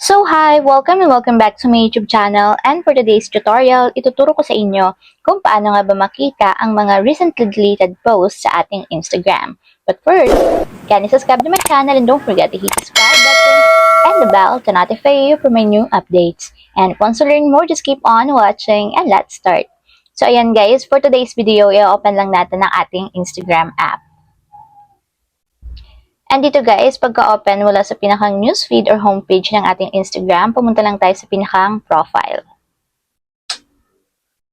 So hi! Welcome and welcome back to my YouTube channel, and for today's tutorial, ituturo ko sa inyo kung paano nga ba makita ang mga recently deleted posts sa ating Instagram. But first, can you subscribe to my channel and don't forget to hit the subscribe button and the bell to notify you for my new updates. And if you want to learn more, just keep on watching and let's start. So ayan guys, for today's video, i-open lang natin ang ating Instagram app. And dito guys, pagka-open mula sa pinakang newsfeed or homepage ng ating Instagram, pumunta lang tayo sa pinakang profile.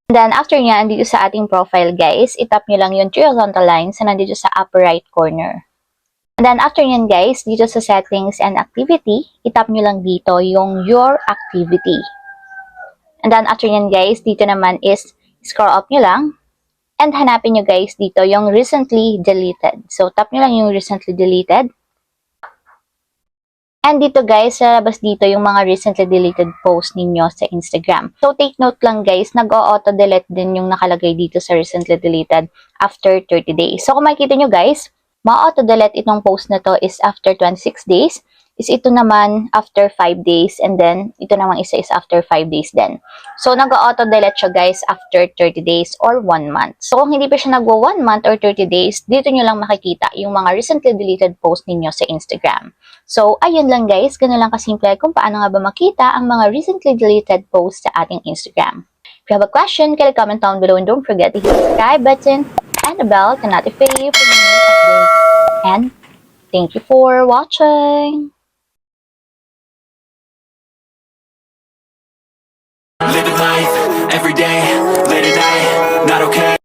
And then after nyan, dito sa ating profile guys, itap nyo lang yung three horizontal lines na nandito sa upper right corner. And then after nyan guys, dito sa settings and activity, itap nyo lang dito yung your activity. And then after nyan guys, dito naman is scroll up nyo lang. And hanapin nyo guys dito yung recently deleted. So tap nyo lang yung recently deleted. And dito guys, lalabas dito yung mga recently deleted posts ninyo sa Instagram. So take note lang guys, nag-auto-delete din yung nakalagay dito sa recently deleted after 30 days. So kung makikita nyo guys, ma-auto-delete itong post na to is after 26 days. Is ito naman after 5 days, and then ito naman isa is after 5 days din. So nag-auto-delete siya guys after 30 days or 1 month. So kung hindi pa siya nagwa 1 month or 30 days, dito nyo lang makikita yung mga recently deleted post ninyo sa Instagram. So ayun lang guys, ganun lang kasimple kung paano nga ba makita ang mga recently deleted posts sa ating Instagram. If you have a question, kindly comment down below and don't forget to hit the subscribe button and the bell to notify you for new updates. And thank you for watching! Living life, every day, late at night, not okay.